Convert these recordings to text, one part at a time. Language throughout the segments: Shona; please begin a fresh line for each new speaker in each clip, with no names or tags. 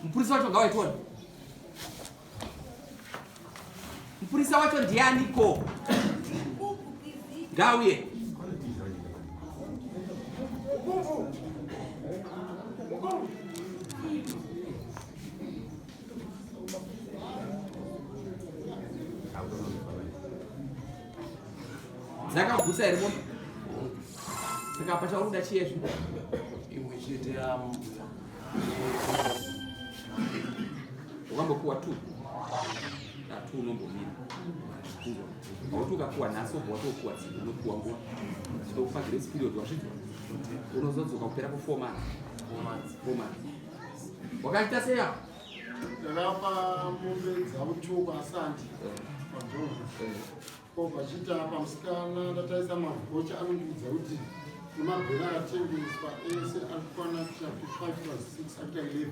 Mpurisa wacho ngawaitoni. Mpurisa wacho ndianiko? Ngauye. Zakabvusa iri mombe. Saka pacharuda chiyezvi.
Imwe chete yamu.
Ukambokuwa 2. Na 2 unombomira. Ukakuwa naso watokuwa dzimwe unokuwa nguwa. Chinokupa grace period wasvika. Unozodzoka kupera ku 4 months. 4 months. Wakaita seya?
Ndakapa mombe dzakuchuka asandi. Vachita pamusikana ndataisa mavhocha anondibvudza kuti nemabhera akatengeswa ese arikukwana kuita 5 + 6 akuita 11.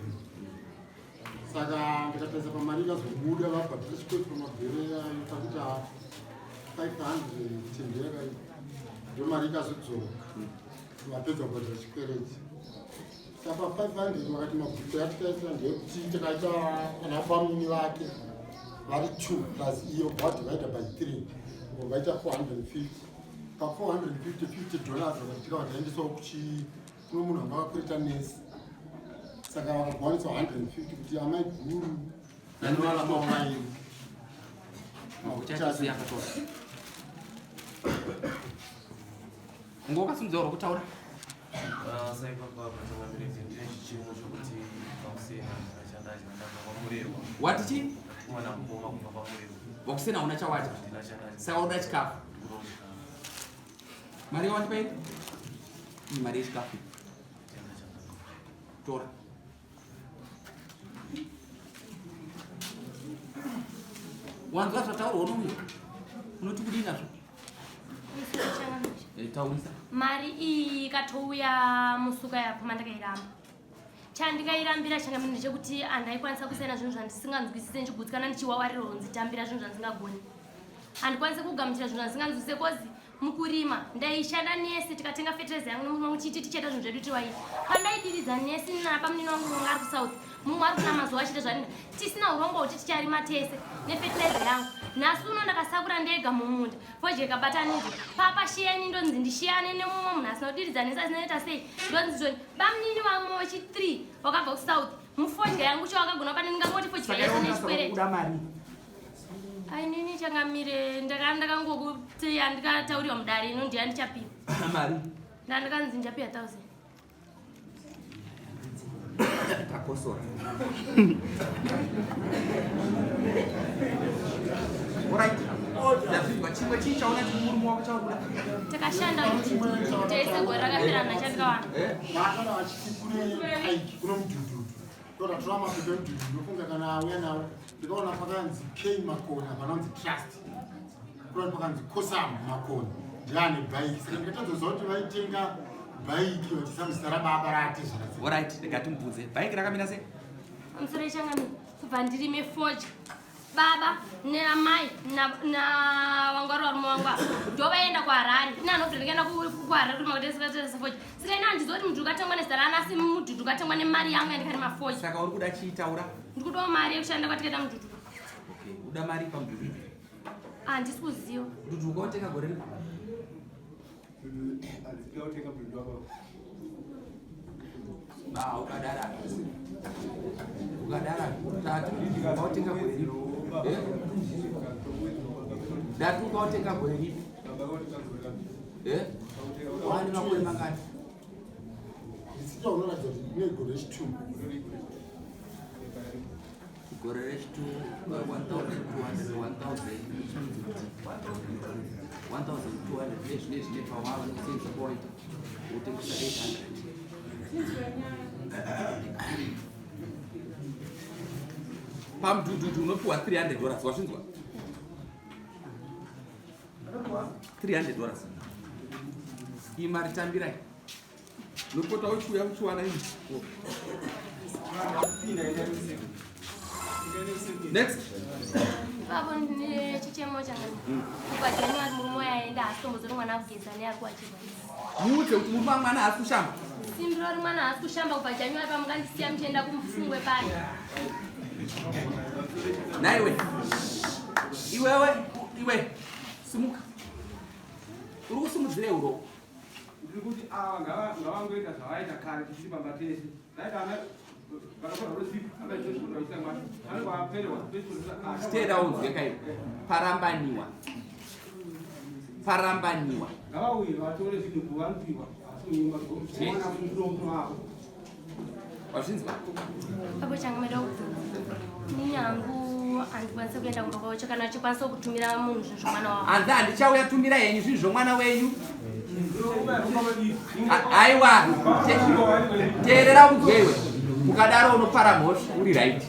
Saka ndikataisa pamari ikazobuda vabhadhira chikwete pamabhera yayo takuti 500 tende yakaita ndio mari ikazodzoka vapedza kubhadhira chikwereti. Saka 500 vakati mabhuku yatikaitira ndeyekuti tikaita kana famini vake vari 2 plus iyo vadhivaida by 3 vaita 450. Pa $450 vakatika vataendesawo kuno munhu anga vakureta nesi. Saka vakagwanisa 150 kuti amai guru
Nanovala
mairi.
Uchachisi yakatora. Ngokasimudza uri kutaura?
Sai papa patamamire ndechimo chokuti pamusena achanda achanda kwamurerwa.
Wati chi?
Mwana mboma kubva pamurerwa.
Wakusena una chawata? Saka uda chikafu. Mari yawandipa iri? Iyi mari yechikafu. Tora. Wanzwa zvataurwa unomuya? Unoti kudini nazvo? Taurisa.
Mari iyi ikatouya musuka yapo mandakairamba. Chandikairambira changa mini chekuti andaikwanisa kusena zvinhu zvandisinganzwisise ndichigutsikana ndichiwawariro nzitambira zvinhu zvandisingagoni. Handikwanisa kugamuchira zvinhu zvandisinganzwisise kozi mukurima ndaishanda nesi tikatenga fertilizer yangu nomumwe muchiti ticheta zvinhu zvedu tiwai. Pandaidiridza nesi napa munini wangu mumwe ari kusouth. Mumwe ari kuna mazuva achita zvarinda. Tisina urongwa kuti ticharima tese nefertilizer yangu. Nhasi uno ndakasakura ndega mumunda. Fodye kabatanidza. Papa shiyeni ndonzi ndishiyane nemumwe munhu asina kudiridza nesi asinoita sei. Ndonzi zvoni bamunini wamwe wechi3 wakabva kusouth. Mufodya yangu chawakagona pane ndingangoti fodya yese nechikwereti. Ai nini changamire ndakangokuti handikatauriwa mudare ino ndiye ndichapiwa.
Mari.
Ndandikanzi ndichapiwa 1000.
Takosora. Alright. Ndazvizwa chimwe chii chaona kuti murume wako chauri
takashanda kuti tese gore rakapera nachandikawana.
Vakana vachiti kune aiki kuno mudhudhudhu. Tora tora mapepe mudhudhudhu ndofunga kana auya nawo ndikaona pakanzi K Makoni panonzi Trust. Kuna pakanzi Kosam Makoni ndiane bike. Saka ndikatozoziva kuti vaitenga bike vachisamusara baba rati zvakasiyana.
Alright, ndikatimubvunze. Bike rakamira sei?
Musoro changamira kubva ndirime Forge. Baba namai na wangwari warume wangu ndovaenda kuHarare. Ina anobva ndikaenda kuHarare kuti makatesika Forge. Saka ina handizoti mudhudhu ukatengwa nezara anasi mudhudhu ukatengwa nemari yangu yandikarima Forge.
Saka uri kuda chiitaura?
Ndikudawo mari yekushanda kwatikaita mudhudhu.
Okay, uda mari pamudhudhu?
Handisi kuziva.
Mudhudhu ukautenga gore ripi? Ukadara. Ukadara. Tatu ukautenga gore ripi? Datu ukautenga gore ripi? Wani makore mangani?
Ndisicha unoratidza kuti kune gore rechi2.
Gore rechi2 1,200 nezvine pawava nekusenza poita utengesa 800. Pamudhudhudhu unopiwa $300 wazvinzwa? $300. Iyi mari tambirai. Nopota uchiuya uchiwana ini. Next.
Babo chichemo changa. Kubva January murume yaenda asitombodzora mwana kugeza neari kuachirwa.
Muute kuti murume mwana asi kushamba.
simbiro ri mwana haasi kushamba kubva January pamungandisiya muchienda kumufungwe paya.
Naiwe. Iwe. Simuka. Uri kusimudzire uro.
Ndiri kuti ava ngavangoita zvavaita kare tichibamba tese.
Stay unzwe kai. Parambaniwa.
Ngavauye vatore zvinhu kuvanzwiwa.
Wazvinzwa?
Papo changa meda ninyangu andikwanise kuenda kumba kwacho kana achikwanisa kutumira munhu zvinhu zvomwana wavo.
Anza handichauya tumira henyu zvinhu zvomwana wenyu. Aiwa, teerera unzwewe. Ukadaro unopara mhosva uri right.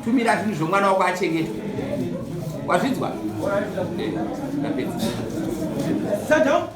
Tumira zvinhu zvomwana wako achengete. Wazvinzwa? Ndapedza.
Santa